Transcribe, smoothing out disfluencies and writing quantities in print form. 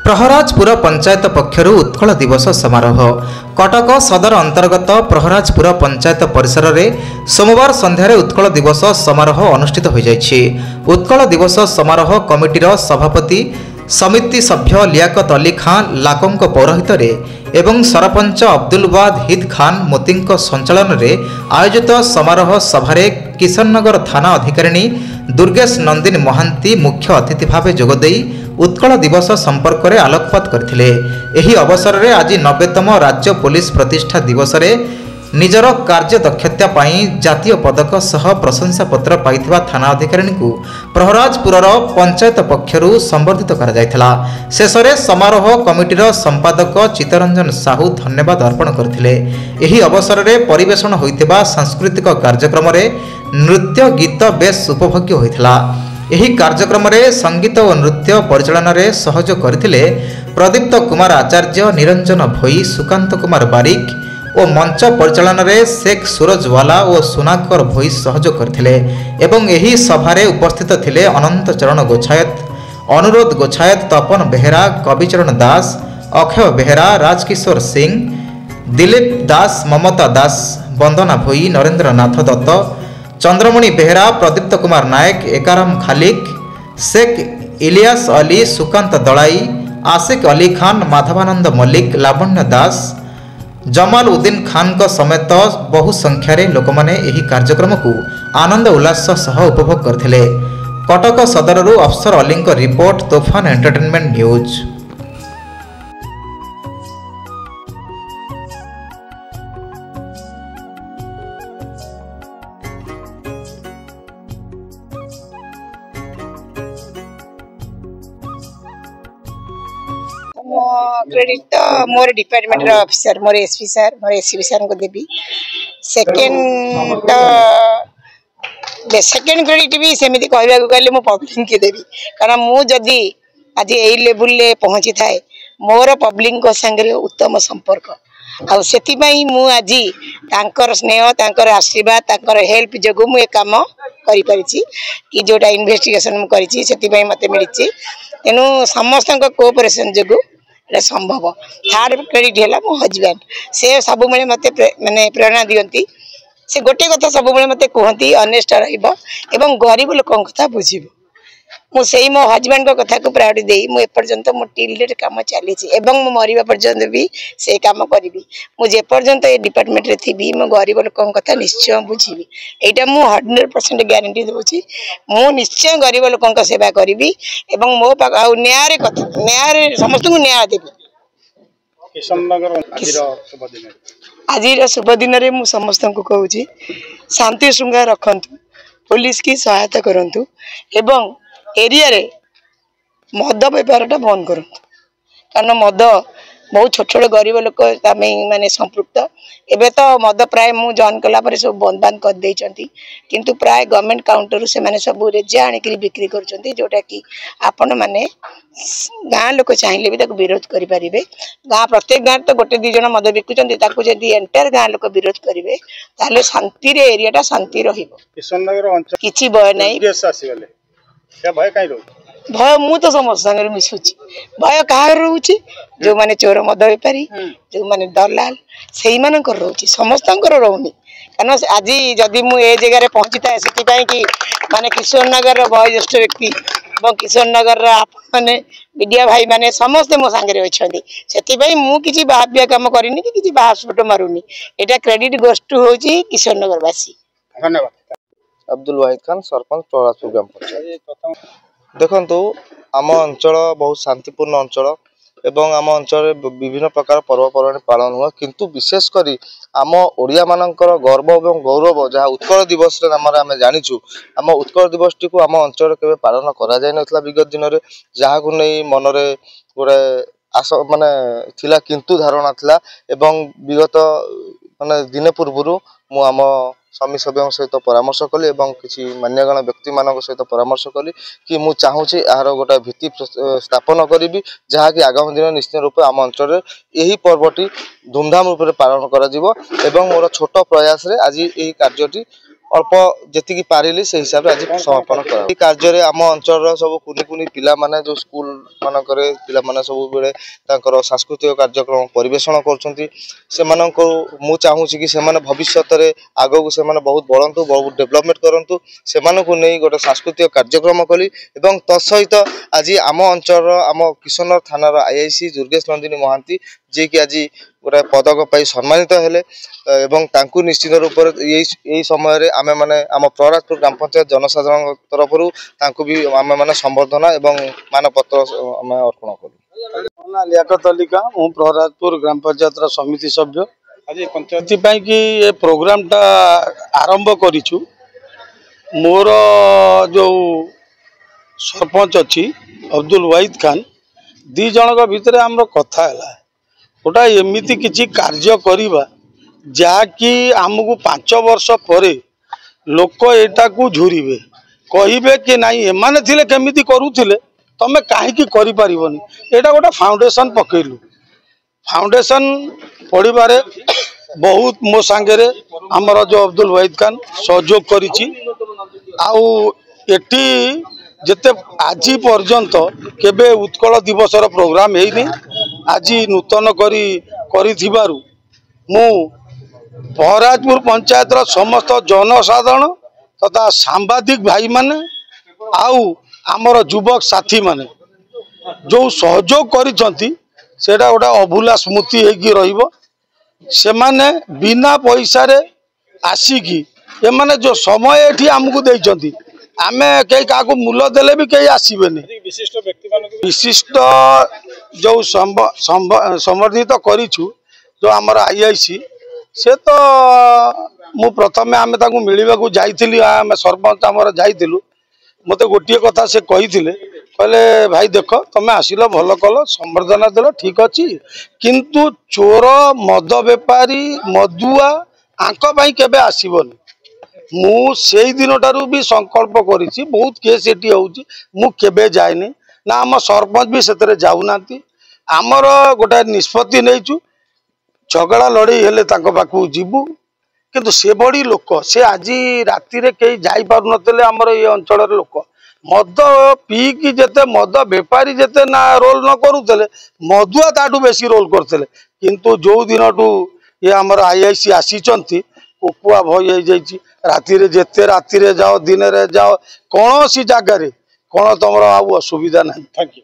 प्रहराजपुर पंचायत पक्षर उत्कल दिवस समारोह कटक सदर अंतर्गत प्रहराजपुर पंचायत परिसर में सोमवार संध्यारे उत्कल दिवस समारोह अनुष्ठित हो जाइछि। उत्कल दिवस समारोह कमिटीर सभापति समिति सभ्य लियाकत अली खान लाकों पौरोहित एवं सरपंच अब्दुल वाद हिद खान मोती संचालन में आयोजित समारोह सभारे किशननगर थाना अधिकारिणी दुर्गेश नंदिनी महांती मुख्य अतिथि भाव जोगदे उत्कल दिवस संपर्क में आलोकपात करथिले। एही अवसर में आज 90तम राज्य पुलिस प्रतिष्ठा दिवस रे निजर कार्य दक्षता पाई जातीय पदक सह प्रशंसा पत्र पाइथिबा थाना अधिकारिणी को प्रहराजपुर पंचायत पक्षरु संबर्धित करा जायथला। शेष में समारोह कमिटीर संपादक चित्तरंजन साहू धन्यवाद अर्पण करथिले। एही अवसर में परिवेषण होइतिबा सांस्कृतिक कार्यक्रम रे नृत्य गीत बेस उपभोग्य होइथला। एही कार्यक्रम रे संगीत और नृत्य परिचालन रे सहयोग करथिले प्रदीप्त कुमार आचार्य, निरंजन भोई, सुकांत कुमार बारिक और मंच परिचालन रे शेख सूरजवाला और सुनाकर भोई सहयोग करथिले। एवं एही सभारे उपस्थित थिले अनंत चरण गोछायत, अनुरोध गोछायत, तपन बेहेरा, कविचरण दास, अक्षय बेहेरा, राजकिशोर सिंह, दिलीप दास, ममता दास, वंदना भोई, नरेंद्र नाथ दत्त, चंद्रमणि बेहेरा, प्रदीप्त कुमार नायक, एकाराम खालिक, शेख इलियास अली, सुकांत दलाई, आशिक अली खान, माधवानंद मल्लिक, लावण्य दास, जमाल उद्दीन खान को समेत बहु संख्यार लोक मैंने यह कार्यक्रम को आनंद उल्लास सह उपभोग करथिले। कटक सदरु Afsar Ali report, Toofan entertainment news. Credit तो मोर डिपार्टमेंट ऑफिसर मोर एसपी सर को देवी। सेकेंड क्रेडिट भी सेमती कहवा गले मो पब्लिक के देवी, कारण मु जदि आज यही लेवल ले पहुंची थाए मोर पब्लिक को संगे उत्तम संपर्क आ सेतिबाई मु आज तांकर स्नेह, तांकर आशीर्वाद, तांकर हेल्प जगु मु ए काम करि परिछि कि जोटा इन्वेस्टिगेशन मु करिछि सेतिबाई मते मिलिछि। तेनु समस्त कोऑपरेशन जगु एटा संभव। थर्ड क्रेडिट है मो हजबैंड, से सब मत माने प्रेरणा दियंती। से गोटे कथा सब मत कहती अनेस्ट रहिबो गरीब लोकों कथा बुझिबो। मु सेही मो हजबैंड को कथा को प्रायोरिटी देई मु एपर्यंत मो टिल काम चली मु मरिबा पर्यंत भी से काम करी। मु जे पर्यंत ए डिपार्टमेंट रे थी मु गरीब लोकों कथा निश्चय बुझिबी। एटा मु 100% गारंटी देउची। मु निश्चय गरीब लोकों का सेवा करी एवं मो पाक आ न्याय रे कथा न्याय रे समस्त को न्याय देबी। किशननगर आज शुभ दिन रे मु समस्त को कहूची शांति श्रृंगार रखंतु, पुलिस की सहायता करंतु एवं एरिया रे मद बेपारटा बंद करूँ, कारण मद बहुत छोट छोट गरीब लोक माने संपृक्त। एबे तो मद प्राय मु जॉइन कला पर सब बंद बंद कर देइचंती, किंतु प्राय गवर्नमेंट काउंटर से माने सब रेजा आनिकरी बिक्री करचंती, जोटा कि आपण माने गाँ लोक चाहिए भी विरोध करें। गाँ प्रत्येक गाँव तो गोटे दी जन मद बिकुचंती, ताकू जदि एंटायर गाँ लोक विरोध करेंगे ताले शांति रे एरियाटा शांति रहिबो। किछि भय नहीं, भय मु तो समस्त संगे मिशुची। भय कहा रोचे जो माने चोर मद बेपारी, जो माने दलाल से रोचे, समस्त रोनी। कारण आज जदि मु ए जगह पहुंची था से कि माने किशोरनगर वयोज्येष्ठ व्यक्ति और किशोरनगर माने मीडिया भाई माने समस्ते मो सांगे अच्छा से मु किसी बाहर काम करनी कि किसी बाहर मारूनी। एटा क्रेडिट गोष्ठ होची किशोरनगर वासी। धन्यवाद। अब्दुल वाहिद खान, सरपंच प्रहराजपुर ग्राम पंचायत। देखंतु आम अंचल बहुत शांतिपूर्ण अंचल एवं आम अंचल विभिन्न प्रकार पर्वपर्वाणी पालन हुआ, किंतु विशेषकर आम ओडिया मानकर गर्व और गौरव जहाँ उत्कल दिवस नाम आम जाचु, आम उत्कल दिवस टी आम अंचल के पालन करा जाय नथला विगत दिन में, जहाँ को नहीं मनरे गोटे आस माने थिला किंतु धारणा थिला एवं विगत माने दिने पूर्व मु आम स्वामी सभ्यों सहित परामर्श कली एवं किसी मान्यगण व्यक्ति मान सहित परामर्श कली कि मु चाहूँगी यार गोटे भित्ति स्थापन करी, जहाँकि आगामी दिन निश्चित रूप आम अंचल यही पर्वटी धूमधाम रूप से पालन करा जिवो एवं मोर छोट प्रयास रे आज यही कार्यटी अल्प जी पारिली से हिसाब से आज समापन कर कार्य आम अंचल सब कुनि कुनि पिला माने जो स्कूल मानक पिला माने सब बेले सांस्कृतिक कार्यक्रम परिवेषण कर मु चाहूँगी कि से भविष्य में आग को से बहुत बढ़ु बहुत डेवलपमेंट करूँ से नहीं गोटे सांस्कृतिक कार्यक्रम कली तत्सहित आज आम अंचल आम किशनगढ़ थानार आईआईसी दुर्गेश नंदिनी महांती जी कि आज गोटे पदक पाई सम्मानित हेले एवं निश्चित रूप यही समय आमे माने आम प्रहराजपुर ग्राम पंचायत जनसाधारण तरफ भी आमे माने संबर्धना एवं मानपत्र आमे अर्पण करूँ। लियाकत अली का हूँ प्रहराजपुर ग्राम पंचायत समिति सभ्य आज पंचायत कि ये प्रोग्राम टा आरंभ करिछु मोर जो सरपंच अच्छी अब्दुल वाहिद खान दी जन भितर आम कथा है गोटा एमती किसी कार्य करवा जहाँकि आमको 5 वर्ष पर लोक एटा को झुरीबे कहिबे कि नहीं एमाने थिले केमिति करूथिले तमे काहेकि करि परिबनी एटा गोटा फाउंडेशन पकेलु फाउंडेशन पढ़िबारे बहुत मो सांगेरे आमर जो अब्दुल वाहिद खान सहयोग करिछि आउ एटी जेते आज पर्यंत केबे उत्कल दिवसर प्रोग्राम हेइनी आज नूतन करिथिबारु मु प्रहराजपुर पंचायत समस्त जनसाधारण तथा सांबादिक भाई माने आउ आमर युवक साथी माने जो सहयोग करिसंती सेटा गोटा अभूला स्मृति हेकी रहिबो से माने बिना पैसा रे आसिकी ए माने जो समय एठी हमकु देइचंती आमे कई काको मूल्य देले भी कई आसीबेनी विशिष्ट जो समर्थित करिछु जो आमर आईआईसी से तो मु प्रथमे आमे ताकू मिलिबा को जाइथिली आमे सरपंच आमर जाइथिलु मते गोटिए कथा से कहिथिले कहले भाई देख तमे आसिलो भल कल संबर्धना देलो ठीक अछि किंतु चोर मद बेपारी मदुआ आंक भाई केबे आसीबोनी मु सेई दिन टारू भी संकल्प करिछि बहुत केस एटी होउछि मु केबे जायनी ना आम सरपंच भी सेतरे जाउनांती आमर गोटा निष्पत्ति नैछु झगड़ा लड़ई हेले तांको पाखु जीवु किंतु से बड़ी लोक से आज राति रे कई जाई पारु नतले आमर ये अंचल लोक मद पी कि जेते मद बेपारी जेते ना रोल न करूतले मदुआ ताटू बेसी रोल करतले किंतु जो दिनटू ये आमर आईआईसी आसीचंती कुकुआ भय हो जाइए राति रे जेते राति रे जाओ दिन रे जाओ कौन सी जगह रे कौन तुम असुविधा ना। Thank you.